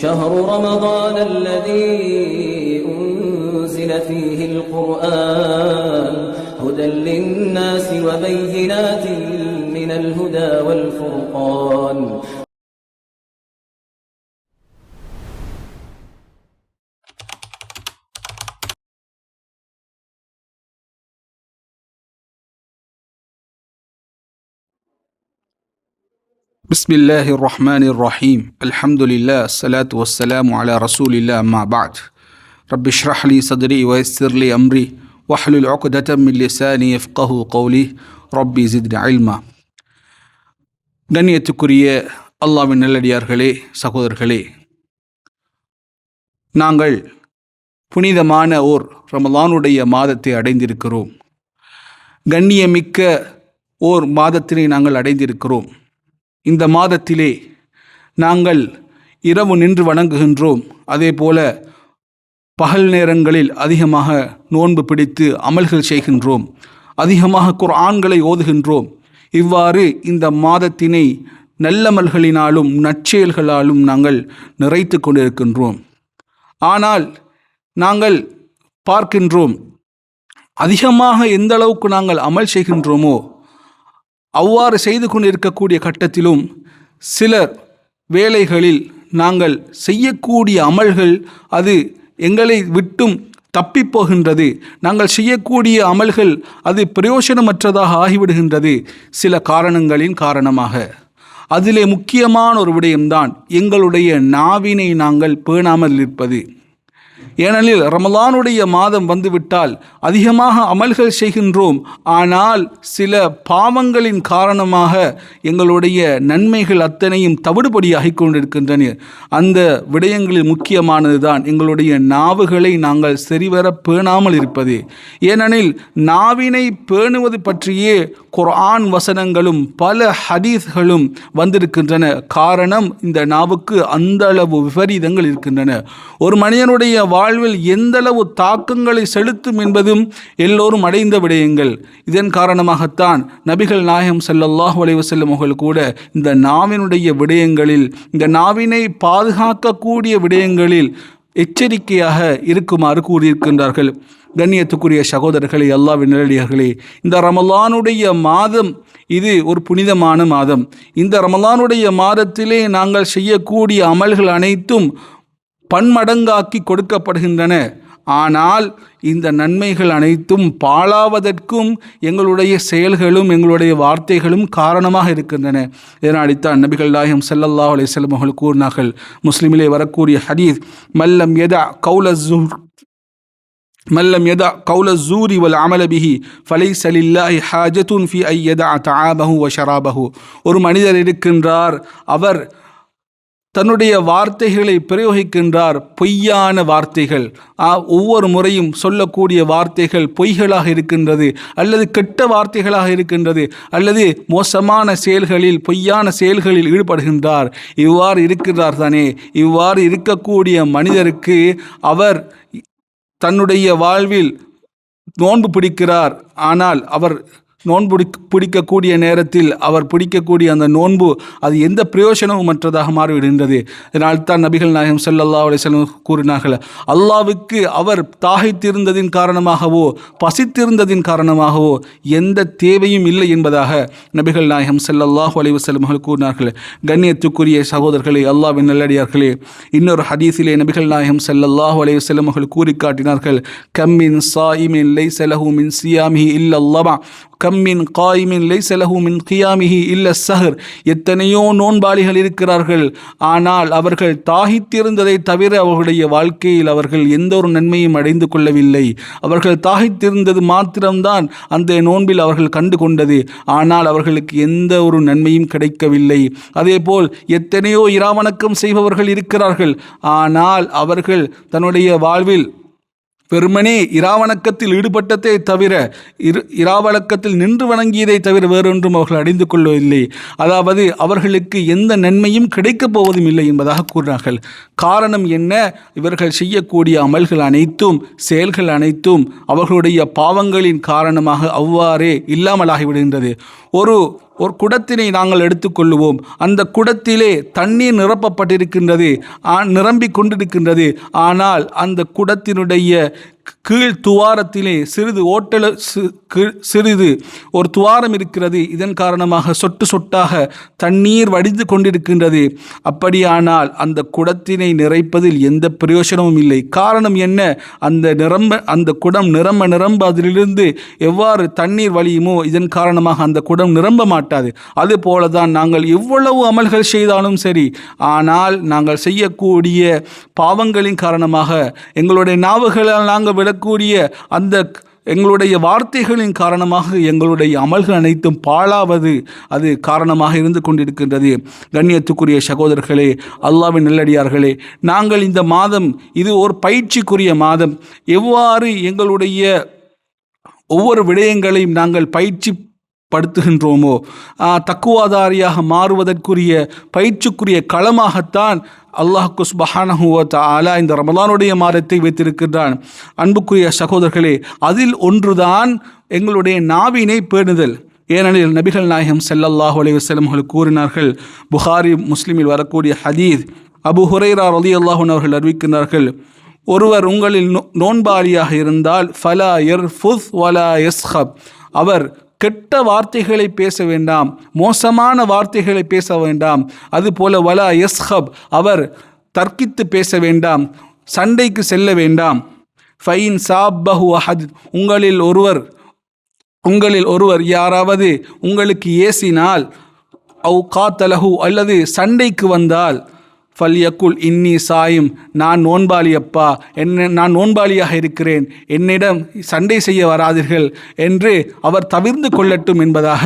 شهر رمضان الذي أنزل فيه القرآن هدى للناس وبينات من الهدى والفرقان. بسم الله الرحمن الرحيم الحمد لله الصلاة والسلام على رسول الله أما بعد رب اشرح لي صدري ويسر لي أمري واحلل عقدة من لساني يفقهوا قولي ربي زدني علما. கண்ணியத்துக்குரிய அல்லாஹ்வின் நல்லடியார்களே, சகோதரர்களே, நாங்கள் புனிதமான ஓர் ரமலானுடைய மாதத்தை அடைந்திருக்கிறோம். கண்ணியமிக்க ஓர் மாதத்தினை நாங்கள் அடைந்திருக்கிறோம். இந்த மாதத்திலே நாங்கள் இரவு நின்று வணங்குகின்றோம். அதே போல பகல் நேரங்களில் அதிகமாக நோன்பு பிடித்து அமல்கள் செய்கின்றோம். அதிகமாக குர்ஆன்களை ஓதுகின்றோம். இவ்வாறு இந்த மாதத்தினை நல்லமல்களினாலும் நற்செயல்களாலும் நாங்கள் நிறைத்து கொண்டிருக்கின்றோம். ஆனால் நாங்கள் பார்க்கின்றோம், அதிகமாக எந்த அளவுக்கு நாங்கள் அமல் செய்கின்றோமோ அவ்வாறு செய்து கொண்டிருக்கக்கூடிய கட்டத்திலும் சிலர் வேளைகளில் நாங்கள் செய்யக்கூடிய அமல்கள் அது எங்களை விட்டும் தப்பிப்போகின்றது. நாங்கள் செய்யக்கூடிய அமல்கள் அது பிரயோஜனமற்றதாக ஆகிவிடுகின்றது சில காரணங்களின் காரணமாக. அதிலே முக்கியமான ஒரு விடயம்தான் எங்களுடைய நாவினை நாங்கள் பேணாமல் இருப்பது. ஏனெனில் ரமலானுடைய மாதம் வந்துவிட்டால் அதிகமாக அமல்கள் செய்கின்றோம். ஆனால் சில பாவங்களின் காரணமாக எங்களுடைய நன்மைகள் அத்தனையும் தவிடுபடியாகி கொண்டிருக்கின்றன. அந்த விடயங்களில் முக்கியமானது தான் எங்களுடைய நாவுகளை நாங்கள் சரிவர பேணாமல் இருப்பது. ஏனெனில் நாவினை பேணுவது பற்றியே குர்ஆன் வசனங்களும் பல ஹதீஸ்களும் வந்திருக்கின்றன. காரணம், இந்த நாவுக்கு அந்த அளவு விபரீதங்கள் இருக்கின்றன. ஒரு மனிதனுடைய வாழ்வில் எந்தளவு தாக்கங்களை செலுத்தும் என்பதும் எல்லோரும் அடைந்த விடயங்கள். இதன் காரணமாகத்தான் நபிகள் நாயகம் ஸல்லல்லாஹு அலைஹி வஸல்லம் அவர்கள் கூட இந்த நாவினுடைய விடயங்களில், இந்த நாவினை பாதுகாக்கக்கூடிய விடயங்களில் எச்சரிக்கையாக இருக்குமாறு கூறியிருக்கின்றார்கள். கண்ணியத்துக்குரிய சகோதரர்களே, அல்லாஹ்வின் நல்லடியார்களே, இந்த ரமலானுடைய மாதம் இது ஒரு புனிதமான மாதம். இந்த ரமலானுடைய மாதத்திலே நாங்கள் செய்யக்கூடிய அமல்கள் அனைத்தும் பன்மடங்காக்கி கொடுக்கப்படுகின்றன. ஆனால் இந்த நன்மைகள் அனைத்தும் பாழாவதற்கும் எங்களுடைய செயல்களும் எங்களுடைய வார்த்தைகளும் காரணமாக இருக்கின்றன. இதனால்தான் நபிகள் நாயகம் ஸல்லல்லாஹு அலைஹி வஸல்லம் அவர்கள் கூறினார்கள், முஸ்லிமிலே வரக்கூடிய ஹதீஸ், மல்லம் யதா கௌல ஸூரி வல் அமல பிஹி ஃபலைஸ லில்லாஹி ஹாஜத்துன் ஃபி ஐ யதா தஆமஹு வ ஷராபஹு. ஒரு மனிதர் இருக்கின்றார், அவர் தன்னுடைய வார்த்தைகளை பிரயோகிக்கின்றார், பொய்யான வார்த்தைகள். ஒவ்வொரு முறையும் சொல்லக்கூடிய வார்த்தைகள் பொய்களாக இருக்கின்றது, அல்லது கெட்ட வார்த்தைகளாக இருக்கின்றது, அல்லது மோசமான செயல்களில் பொய்யான செயல்களில் ஈடுபடுகின்றார். இவ்வாறு இருக்கிறார் தானே. இவ்வாறு இருக்கக்கூடிய மனிதருக்கு அவர் தன்னுடைய வாழ்வில் நோன்பு பிடிக்கிறார். ஆனால் அவர் நோன்பு பிடிக்கக்கூடிய நேரத்தில் அவர் பிடிக்கக்கூடிய அந்த நோன்பு அது எந்த பிரயோஜனமும் மற்றதாக மாறிவிடுகின்றது. இதனால்தான் நபிகள் நாயகம் ஸல்லல்லாஹு அலைஹி வஸல்லம் கூறினார்கள், அல்லாஹ்வுக்கு அவர் தாகித்திருந்ததின் காரணமாகவோ பசித்திருந்ததின் காரணமாகவோ எந்த தேவையும் இல்லை என்பதாக நபிகள் நாயகம் ஸல்லல்லாஹு அலைஹி வஸல்லம் அவர்கள் கூறினார்கள். கண்ணியத்துக்குரிய சகோதரர்களே, அல்லாஹ்வின் நல்லடியார்களே, இன்னொரு ஹதீஸிலே நபிகள் நாயகம் ஸல்லல்லாஹு அலைஹி வஸல்லம் அவர்கள் கூறி காட்டினார்கள், கம்மின் ஸாயிமின் லைஸ லஹு மின் ஸியாமிஹி இல்லல்லாஹ் கம்மின் காயிமின் லைஸ லஹு மின் கியாமிஹி இல்ல ஸஹர். எத்தனையோ நோன்பாளிகள் இருக்கிறார்கள், ஆனால் அவர்கள் தாகித்திருந்ததை தவிர அவர்களுடைய வாழ்க்கையில் அவர்கள் எந்த ஒரு நன்மையும் அடைந்து கொள்ளவில்லை. அவர்கள் தாகித்திருந்தது மாத்திரம்தான் அந்த நோன்பில் அவர்கள் கண்டு கொண்டது, ஆனால் அவர்களுக்கு எந்த ஒரு நன்மையும் கிடைக்கவில்லை. அதேபோல் எத்தனையோ இராவணக்கம் செய்பவர்கள் இருக்கிறார்கள், ஆனால் அவர்கள் தன்னுடைய வாழ்வில் வெறுமனே இராவணக்கத்தில் ஈடுபட்டதை தவிர இராவணக்கத்தில் நின்று வணங்கியதை தவிர வேறொன்றும் அவர்கள் அடைந்து கொள்ளவில்லை. அதாவது அவர்களுக்கு எந்த நன்மையும் கிடைக்கப் போவதும் இல்லை என்பதாக கூறினார்கள். காரணம் என்ன? இவர்கள் செய்யக்கூடிய அமல்கள் அனைத்தும் செயல்கள் அனைத்தும் அவர்களுடைய பாவங்களின் காரணமாக அவ்வாறே இல்லாமலாகிவிடுகின்றது. ஒரு ஒரு குடத்தினை நாங்கள் எடுத்துக்கொள்ளுவோம். அந்த குடத்திலே தண்ணீர் நிரப்பப்பட்டிருக்கின்றது, நிரம்பிக் கொண்டிருக்கின்றது. ஆனால் அந்த குடத்தினுடைய கீழ் துவாரத்திலே சிறிது ஒரு துவாரம் இருக்கிறது. இதன் காரணமாக சொட்டு சொட்டாக தண்ணீர் வடிந்து கொண்டிருக்கின்றது. அப்படியானால் அந்த குடத்தினை நிறைப்பதில் எந்த பிரயோஜனமும் இல்லை. காரணம் என்ன? அந்த குடம் நிரம்ப அதிலிருந்து எவ்வாறு தண்ணீர் வழியுமோ இதன் காரணமாக அந்த குடம் நிரம்ப மாட்டாது. அதுபோலதான் நாங்கள் எவ்வளவு அமல்கள் செய்தாலும் சரி, ஆனால் நாங்கள் செய்யக்கூடிய பாவங்களின் காரணமாக எங்களுடைய நாவுகளால் நாங்கள் விடக்கூடிய அந்த எங்களுடைய வார்த்தைகளின் காரணமாக எங்களுடைய அமல்கள் அனைத்தும் பாழாவது அது காரணமாக இருந்து கொண்டிருக்கின்றது. கண்ணியத்துக்குரிய சகோதரர்களே, அல்லாஹ்வின் நல்லடியார்களே, நாங்கள் இந்த மாதம் இது ஒரு பயிற்சிக்குரிய மாதம். எவ்வாறு எங்களுடைய ஒவ்வொரு விடயங்களையும் நாங்கள் படுத்துகின்றோமோ, தக்குவாதாரியாக மாறுவதற்குரிய பயிற்சிக்குரிய களமாகத்தான் அல்லாஹ் சுப்ஹானஹு வ தஆலா இந்த ரமலானுடைய மாதத்தை வைத்திருக்கின்றான். அன்புக்குரிய சகோதரர்களே, அதில் ஒன்றுதான் எங்களுடைய நாவினை பேணுதல். ஏனெனில் நபிகள் நாயகம் ஸல்லல்லாஹு அலைஹி வஸல்லம் அவர்கள் கூறினார்கள், புகாரி முஸ்லிமில் வரக்கூடிய ஹதீஸ், அபு ஹுரைரா ரலியல்லாஹு அன்ஹு அவர்கள் அறிவிக்கின்றார்கள், ஒருவர் உங்களில் நோன்பாளியாக இருந்தால் ஃபலா யர்ஃபுஸ் வலா யஸ்ஹப், அவர் கெட்ட வார்த்தைகளை பேச வேண்டாம், மோசமான வார்த்தைகளை பேச வேண்டாம். அதுபோல வலா யஸ்ஹப், அவர் தர்க்கித்து பேச வேண்டாம், சண்டைக்கு செல்ல வேண்டாம். ஃபைன் சாப்பஹு அஹத், உங்களில் ஒருவர் யாராவது உங்களுக்கு ஏசினால், அவு காத்தலஹு, அல்லது சண்டைக்கு வந்தால், ஃபல்யக்குல் இன்னி சாயும், நான் நோன்பாளியப்பா, நான் நோன்பாளியாக இருக்கிறேன், என்னிடம் சண்டை செய்ய வராதீர்கள் என்று அவர் தவிர்ந்து கொள்ளட்டும் என்பதாக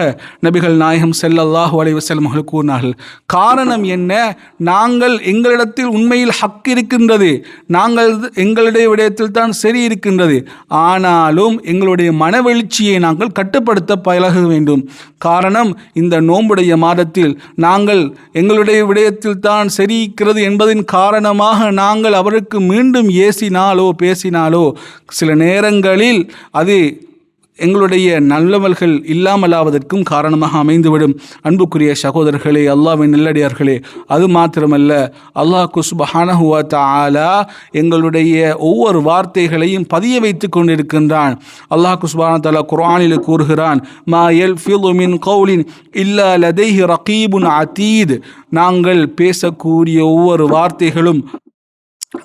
நபிகள் நாயகம் ஸல்லல்லாஹு அலைஹி வஸல்லம் அவர்கள் கூறினார்கள். காரணம் என்ன? நாங்கள் எங்களிடத்தில் உண்மையில் ஹக் இருக்கின்றது, எங்களுடைய விடயத்தில் தான் சரி இருக்கின்றது. ஆனாலும் எங்களுடைய மனவெழுச்சியை நாங்கள் கட்டுப்படுத்த பழக வேண்டும். காரணம், இந்த நோன்புடைய மாதத்தில் நாங்கள் எங்களுடைய விடயத்தில் தான் சரி என்பதின் காரணமாக நாங்கள் அவருக்கு மீண்டும் ஏசினாலோ பேசினாலோ சில நேரங்களில் அது எங்களுடைய நல்லவர்கள் இல்லாமலாவதற்கும் காரணமாக அமைந்துவிடும். அன்புக்குரிய சகோதரர்களே, அல்லாஹ்வின் நல்லடியார்களே, அது மாத்திரமல்ல, அல்லாஹ் சுப்ஹானஹு வ தஆலா எங்களுடைய ஒவ்வொரு வார்த்தைகளையும் பதிய வைத்து கொண்டிருக்கின்றான். அல்லாஹ் சுப்ஹானஹு வ தஆலா குர்ஆனில் கூறுகிறான், மா யல்ஃபிது மின் கௌலின் இல்லா லதைஹி ரகீபுன் அதீத், நாங்கள் பேசக்கூடிய ஒவ்வொரு வார்த்தைகளும்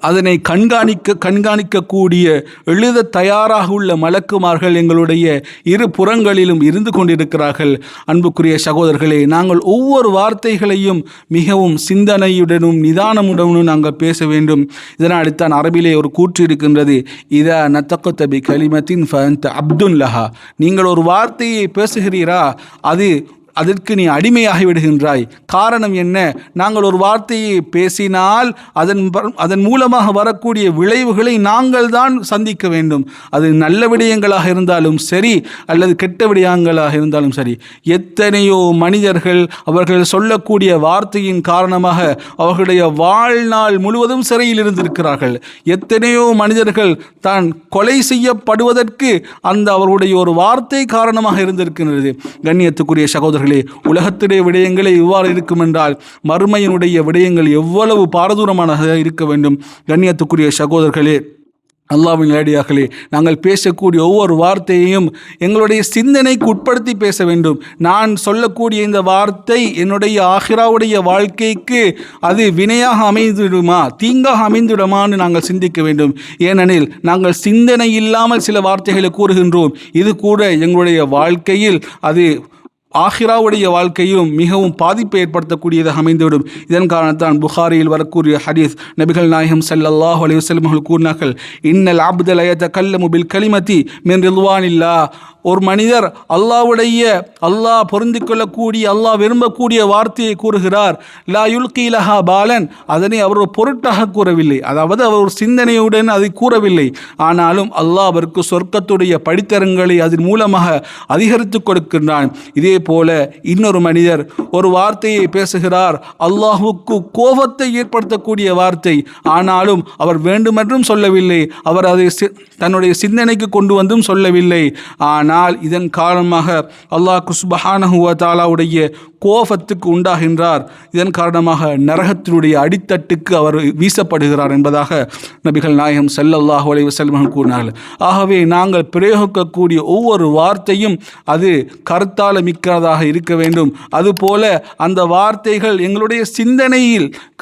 அதனை கண்காணிக்கக்கூடிய எழுத தயாராக உள்ள மலக்குமார்கள் எங்களுடைய இரு புறங்களிலும் இருந்து கொண்டிருக்கிறார்கள். அன்புக்குரிய சகோதரர்களே, நாங்கள் ஒவ்வொரு வார்த்தைகளையும் மிகவும் சிந்தனையுடனும் நிதானமுடனும் நாங்கள் பேச வேண்டும். இதனால் தான் அரபிலே ஒரு கூற்று இருக்கின்றது, இதா நத்தகத பி கலிமத்தின் ஃபஅன்த அப்துன் லஹா, நீங்கள் ஒரு வார்த்தையை பேசுகிறீரா, அதற்கு நீ அடிமையாகி விடுகின்றாய். காரணம் என்ன? நாங்கள் ஒரு வார்த்தையை பேசினால் அதன் மூலமாக வரக்கூடிய விளைவுகளை நாங்கள் தான் சந்திக்க வேண்டும். அது நல்ல விடயங்களாக இருந்தாலும் சரி, அல்லது கெட்ட விடயங்களாக இருந்தாலும் சரி. எத்தனையோ மனிதர்கள் அவர்கள் சொல்லக்கூடிய வார்த்தையின் காரணமாக அவர்களுடைய வாழ்நாள் முழுவதும் சிறையில் இருந்திருக்கிறார்கள். எத்தனையோ மனிதர்கள் தான் கொலை செய்யப்படுவதற்கு அவர்களுடைய ஒரு வார்த்தை காரணமாக இருந்திருக்கிறது. கண்ணியத்துக்குரிய சகோதரர்கள், உலகத்துடைய விடயங்களே இவ்வாறு இருக்கும் என்றால் மறுமையினுடைய விடயங்கள் எவ்வளவு பாரதூரமானதாக இருக்க வேண்டும். கண்ணியத்துக்குரிய சகோதரர்களே, அல்லாஹ்வின் நேரடியார்களே, நாங்கள் பேசக்கூடிய ஒவ்வொரு வார்த்தையையும் எங்களுடைய சிந்தனைக்கு உட்படுத்தி பேச வேண்டும். நான் சொல்லக்கூடிய இந்த வார்த்தை என்னுடைய ஆகிராவுடைய வாழ்க்கைக்கு அது வினையாக அமைந்துவிடுமா, தீங்காக அமைந்துவிடுமான்னு நாங்கள் சிந்திக்க வேண்டும். ஏனெனில் நாங்கள் சிந்தனை இல்லாமல் சில வார்த்தைகளை கூறுகின்றோம். இது கூட எங்களுடைய வாழ்க்கையில் அது ஆஹிராவுடைய வாழ்க்கையும் மிகவும் பாதிப்பை ஏற்படுத்தக்கூடியதாக அமைந்துவிடும். இதன் காரணத்தான் புகாரியில் வரக்கூடிய ஹதீஸ், நபிகள் நாயகம் ஸல்லல்லாஹு அலைஹி வஸல்லம் அவர்கள் கூறினார்கள், இன்னல் அப்த லா யதகல்லமு பில் கலிமத்தி மின் ரிضوانில்லாஹ், ஒரு மனிதர் அல்லாஹ் பொருந்திக் கொள்ளக்கூடிய, அல்லாஹ் விரும்பக்கூடிய வார்த்தையை கூறுகிறார். லா யுல்கி லஹா பாலன், அதனை அவர் ஒரு பொருட்டாக கூறவில்லை, அதாவது அவர் ஒரு சிந்தனையுடன் அதை கூறவில்லை. ஆனாலும் அல்லாஹ் அவருக்கு சொர்க்கத்துடைய படித்தரங்களை அதன் மூலமாக அதிகரித்து கொடுக்கின்றான். இதே போல இன்னொரு மனிதர் ஒரு வார்த்தையை பேசுகிறார், அல்லாஹுக்கு கோபத்தை ஏற்படுத்தக்கூடிய வார்த்தை, ஆனாலும் அவர் வேண்டுமென்றும் சொல்லவில்லை, அவர் அதை தன்னுடைய சிந்தனைக்கு கொண்டு வந்தும் சொல்லவில்லை. ஆனால் ஆனால் இதன் காரணமாக அல்லாஹ் சுப்ஹானஹு வ தஆலாவுடைய கோபத்துக்கு உண்டாகின்றார். இதன் காரணமாக நரகத்தினுடைய அடித்தட்டுக்கு அவர் வீசப்படுகிறார் என்பதாக நபிகள் நாயகம் ஸல்லல்லாஹு அலைஹி வஸல்லம் கூறினார்கள். ஆகவே நாங்கள் பிரயோகிக்கக்கூடிய ஒவ்வொரு வார்த்தையும் அது கருத்தால மிக்கதாக இருக்க வேண்டும். அதுபோல அந்த வார்த்தைகள் எங்களுடைய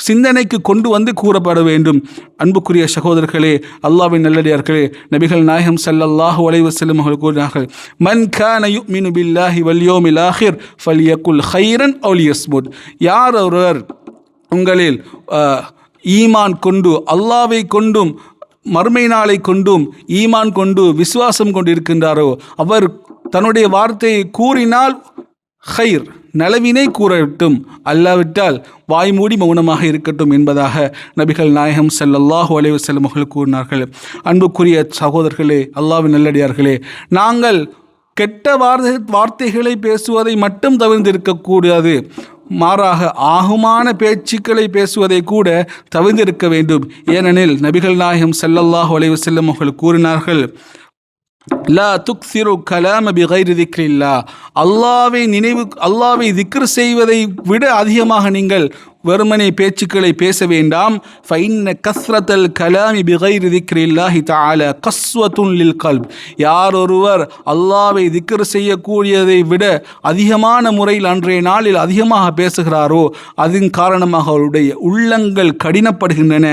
சிந்தனைக்கு கொண்டு வந்து கூறப்பட வேண்டும். அன்புக்குரிய சகோதரர்களே, அல்லாஹ்வின் நல்லடியார்களே, நபிகள் நாயகம் ஸல்லல்லாஹு அலைஹி வஸல்லம் அவர்கள் கூறினார்கள், மன் கான யுமினு பில்லாஹி வல் யௌமில் ஆகிர் ஃபல்யகுல் கைரன் அவ் லியஸ்முத். யார் ஒருவர் உங்களில் ஈமான் கொண்டு அல்லாஹ்வை கொண்டும் மறுமை நாளை கொண்டும் ஈமான் கொண்டு விசுவாசம் கொண்டு இருக்கின்றாரோ அவர் தன்னுடைய வார்த்தையை கூறினால் ஹைர் நலவினை கூறட்டும், அல்லாவிட்டால் வாய்மூடி மௌனமாக இருக்கட்டும் என்பதாக நபிகள் நாயகம் ஸல்லல்லாஹு அலைஹி வஸல்லம் அவர்கள் கூறினார்கள். அன்புக்குரிய சகோதரர்களே, அல்லாஹ்வின் நல்லடியார்களே, நாங்கள் கெட்ட வார்த்தைகளை பேசுவதை மட்டும் தவிர்த்திருக்கக்கூடாது. மாறாக ஆகுமான பேச்சுக்களை பேசுவதை கூட தவிர்த்திருக்க வேண்டும். ஏனெனில் நபிகள் நாயகம் ஸல்லல்லாஹு அலைஹி வஸல்லம் அவர்கள் கூறினார்கள், லா துக்ஸிரு கலாம பிகைரி திக்ரில்லா. அல்லாஹ்வை திக்ர் செய்வதை விட அதிகமாக நீங்கள் வெறுமனே பேச்சுக்களை பேச வேண்டாம். ஃபைன்ன கஸ்ரத்தல் கலாமி பிகைரி திக்ரில்லாஹி தஆலா கஸ்வத்துன் லில் கல்ப். யார் ஒருவர் அல்லாஹ்வை திக்ர் செய்யக்கூடியதை விட அதிகமான முறையில் அன்றைய நாளில் அதிகமாக பேசுகிறாரோ அதன் காரணமாக அவருடைய உள்ளங்கள் கடினப்படுகின்றன.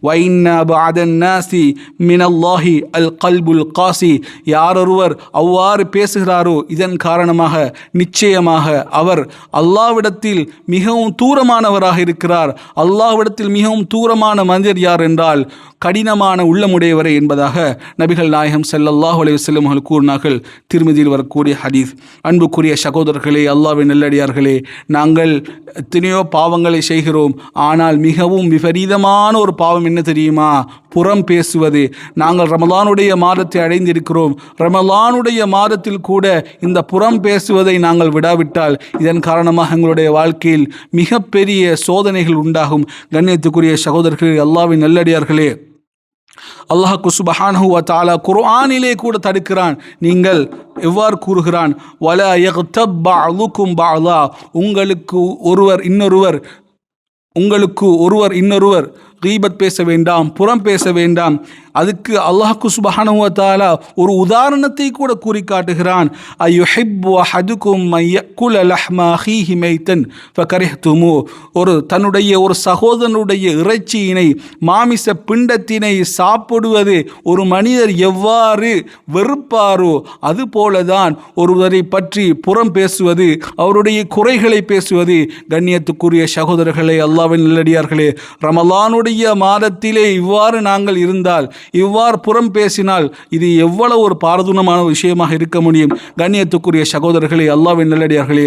வைன்ன பஅதன் நாசி மினல்லாஹி அல் கல்புல் காசி. யார் ஒருவர் அவ்வாறு பேசுகிறாரோ இதன் காரணமாக நிச்சயமாக அவர் அல்லாஹ்விடத்தில் மிகவும் தூரமானவராக இருக்கிறார். அல்லாஹ்விடத்தில் மிகவும் தூரமான மனிதர் யார் என்றால் கடினமான உள்ளமுடையவரே என்பதாக நபிகள் நாயகம் ஸல்லல்லாஹு அலைஹி வஸல்லம் அவர்கள் கூறினார்கள். திருமதியில் வரக்கூடிய ஹதீஸ். அன்புக்குரிய சகோதரர்களே, அல்லாஹ்வின் நல்லடியார்களே, நாங்கள் எத்தனையோ பாவங்களை செய்கிறோம். ஆனால் மிகவும் விபரீதமான ஒரு பாவம் என்ன தெரியுமா? புறம் பேசுவது. நாங்கள் ரமலானுடைய மாதத்தை அடைந்திருக்கிறோம். ரமலானுடைய மாதத்தில் கூட இந்த புறம் பேசுவதை நாங்கள் விடாவிட்டால் இதன் காரணமாக எங்களுடைய வாழ்க்கையில் மிகப்பெரிய சோதனைகள் உண்டாகும். கண்ணியத்துக்குரிய சகோதரர்களே, அல்லாஹ்வின் நல்லடியார்களே, அல்லாஹ் சுப்ஹானஹு வ தஆலா குர்ஆனிலே கூட தடுக்கிறான். நீங்கள் எவ்வாறு கூறுகிறான்? வலா யக்தப் பஅதுக்கும் பஅதா. உங்களுக்கு ஒருவர் இன்னொருவர் கீபத் பேச வேண்டாம், புறம் பேச வேண்டாம். அதுக்கு அல்லாஹ் சுப்ஹானஹு வ தஆலா ஒரு உதாரணத்தை கூட கூறி காட்டுகிறான். அயுஹிப்பு அஹதுக்கும் மயக்குல லஹ்ம அஹீஹி மைத்தன் ஃபகரிஹ்துமு. ஒரு சகோதரனுடைய இறைச்சியினை மாமிச பிண்டத்தினை சாப்பிடுவது ஒரு மனிதர் எவ்வாறு வெறுப்பாரோ அதுபோலதான் ஒருவரை பற்றி புறம் பேசுவது, அவருடைய குறைகளை பேசுவது. கண்ணியத்துக்குரிய சகோதரர்களே, அல்லாஹ்வின் நல்லடியார்களே, ரமலானுடைய மாதத்திலே இவ்வாறு நாங்கள் இருந்தால், இவ்வாறு புறம் பேசினால் இது எவ்வளவு ஒரு பாரதூரமான விஷயமாக இருக்க முடியும்? கண்ணியத்துக்குரிய சகோதரர்களே, அல்லாஹ்வின் நல்லடியார்களே,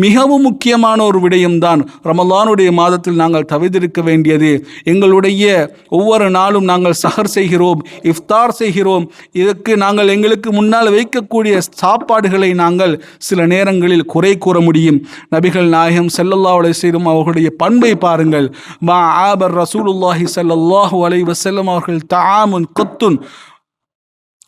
மிகவும் முக்கியமான ஒரு விடயம்தான் ரமலானுடைய மாதத்தில் நாங்கள் தவிர்த்திருக்க வேண்டியது. எங்களுடைய ஒவ்வொரு நாளும் நாங்கள் சஹர் செய்கிறோம், இஃப்தார் செய்கிறோம். இதற்கு நாங்கள் எங்களுக்கு முன்னால் வைக்கக்கூடிய சாப்பாடுகளை நாங்கள் சில நேரங்களில் குறை கூற முடியும். நபிகள் நாயகம் ஸல்லல்லாஹு அலைஹி வஸல்லம் அவர்களுடைய பண்பை பாருங்கள். மா ஆபர் ரசூலுல்லாஹி ஸல்லல்லாஹு அலைஹி வஸல்லம் அவர்கள் தஆமுன் கத்துன்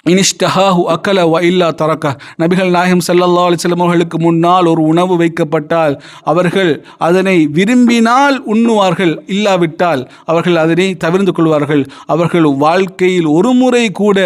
இனிஷ்டஹாஹு அக்கல வ இல்லா தரக்க. நபிகள் நாயகம் ஸல்லல்லாஹு அலைஹி வஸல்லம் அவர்களுக்கு முன்னால் ஒரு உணவு வைக்கப்பட்டால் அவர்கள் அதனை விரும்பினால் உண்ணுவார்கள், இல்லாவிட்டால் அவர்கள் அதனை தவிர்த்து கொள்வார்கள். அவர்கள் வாழ்க்கையில் ஒரு முறை கூட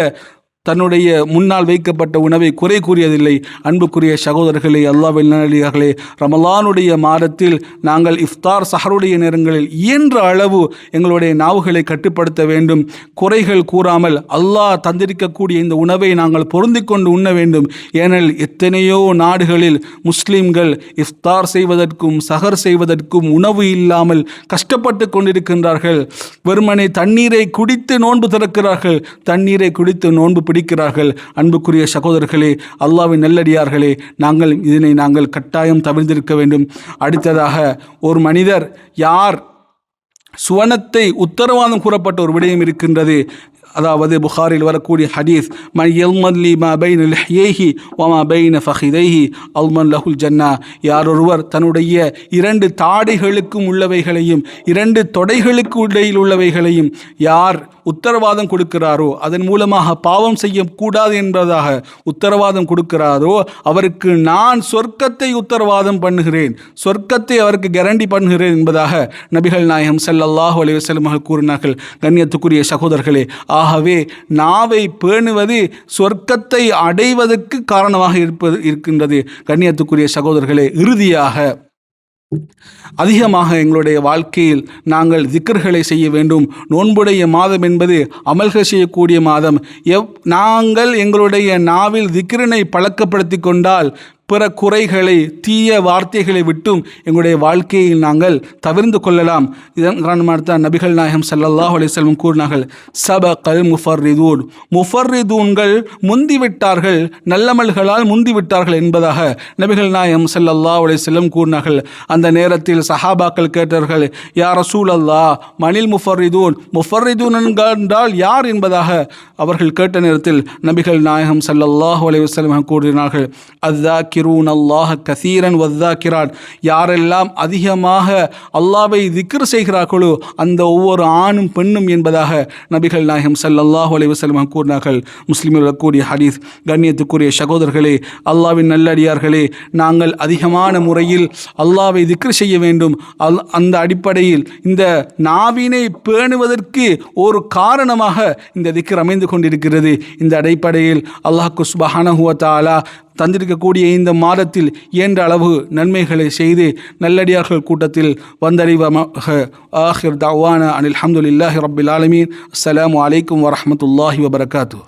தன்னுடைய முன்னால் வைக்கப்பட்ட உணவை குறை கூறியதில்லை. அன்புக்குரிய சகோதரர்களே, அல்லாஹ்வின் நல்லடியார்களே, ரமலானுடைய மாதத்தில் நாங்கள் இஃப்தார் சஹருடைய நேரங்களில் இயன்ற அளவு எங்களுடைய நாவுகளை கட்டுப்படுத்த வேண்டும். குறைகள் கூறாமல் அல்லாஹ் தந்திருக்கக்கூடிய இந்த உணவை நாங்கள் பொருந்திக் கொண்டு உண்ண வேண்டும். ஏனெனில் எத்தனையோ நாடுகளில் முஸ்லிம்கள் இஃப்தார் செய்வதற்கும் சஹர் செய்வதற்கும் உணவு இல்லாமல் கஷ்டப்பட்டு கொண்டிருக்கின்றார்கள். வெறுமனே தண்ணீரை குடித்து நோன்பு திறக்கிறார்கள், தண்ணீரை குடித்து நோன்பு பிடிக்கிறார்கள். அன்புக்குரிய சகோதரர்களே, அல்லாஹ்வின் நல்லடியார்களே, இதனை நாங்கள் கட்டாயம் தவிர்த்திருக்க வேண்டும். அடுத்ததாக, ஒரு மனிதர் யார் சுவனத்தை உத்தரவாதம் கூறப்பட்ட ஒரு விடயம் இருக்கின்றது. அதாவது புகாரில் வரக்கூடிய ஹதீஸ், மன் யல்மன் லி மா பைன லிஹ்யைஹி வ மா பைன ஃபஹிதைஹி அல்மன் லஹுல் ஜன்னா. யாரொருவர் தன்னுடைய 2 தாடைகளுக்கும் உள்ளவைகளையும் 2 தொடைகளுக்கு இடையில் உள்ளவைகளையும் யார் உத்தரவாதம் கொடுக்கிறாரோ, அதன் மூலமாக பாவம் செய்யக்கூடாது என்பதாக உத்தரவாதம் கொடுக்கிறாரோ, அவருக்கு நான் சொர்க்கத்தை உத்தரவாதம் பண்ணுகிறேன், சொர்க்கத்தை அவருக்கு கேரண்டி பண்ணுகிறேன் என்பதாக நபிகள் நாயகம் ஸல்லல்லாஹு அலைஹி வஸல்லம் கூறினார்கள். கண்ணியத்துக்குரிய சகோதரர்களே, ஆகவே நாவை பேணுவது சொர்க்கத்தை அடைவதற்கு காரணமாக இருக்கின்றது. கண்ணியத்துக்குரிய சகோதரர்களே, இறுதியாக அதிகமாக எங்களுடைய வாழ்க்கையில் நாங்கள் திக்ர்களை செய்ய வேண்டும். நோன்புடைய மாதம் என்பது அமல்கள் செய்யக்கூடிய மாதம். நாங்கள் எங்களுடைய நாவில் திக்ரினை பழக்கப்படுத்தி கொண்டால் பிற குறைகளை தீய வார்த்தைகளை விட்டும் எங்களுடைய வாழ்க்கையில் நாங்கள் தவிர்ந்து கொள்ளலாம். இதன் காரணமாக தான் நபிகள் நாயகம் ஸல்லல்லாஹு அலைஹி வஸல்லம் கூறினார்கள், சபகல் முஃபர்ரிதூன், முஃபர்ரிதூன்கள் முந்திவிட்டார்கள், நல்லமல்களால் முந்திவிட்டார்கள் என்பதாக நபிகள் நாயகம் ஸல்லல்லாஹு அலைஹி வஸல்லம் கூறினார்கள். அந்த நேரத்தில் சஹாபாக்கள் கேட்டார்கள், யா ரசூலல்லாஹ் மனில் முஃபர்ரிதூன், முஃபர்ரிதூன் என்றால் யார் என்பதாக அவர்கள் கேட்ட நேரத்தில் நபிகள் நாயகம் ஸல்லல்லாஹு அலைஹி வஸல்லம் கூறினார்கள், அஸ்ஸாகிரூன அல்லாஹ் கஸீரன் வஸ்ஸாகிரான், யாரெல்லாம் அதிகமாக அல்லாஹ்வை திக்ர் செய்கிறார்களோ அந்த ஒவ்வொரு ஆணும் பெண்ணும் என்பதாக நபிகள் நாயகம் ஸல்லல்லாஹு அலைஹி வஸல்லம் கூறினார்கள். முஸ்லிமில் கூடிய ஹதீஸ். கண்ணியத்துக்குரிய சகோதரர்களே, அல்லாஹ்வின் நல்லடியார்களே, நாங்கள் அதிகமான முறையில் அல்லாஹ்வை திக்ர் செய்ய வேண்டும். அந்த அடிப்படையில் இந்த நாவினை பேணுவதற்கு ஒரு காரணமாக இந்த திக்ர் அமைந்து கொண்டிருக்கிறது. இந்த அடிப்படையில் அல்லாஹ் சுப்ஹானஹு வ தஆலா தந்திருக்கக்கூடிய இந்த மாதத்தில் இயன்ற அளவு நன்மைகளை செய்து நல்லடியார்கள் கூட்டத்தில் வந்தடைவமாக. ஆஹிர் தஅவானா அனில் ஹம்துலில்லாஹி ரப்பில் ஆலமீன். அஸ்ஸலாமு அலைக்கும் வரஹ்மத்துல்லாஹி வபரகாத்துஹு.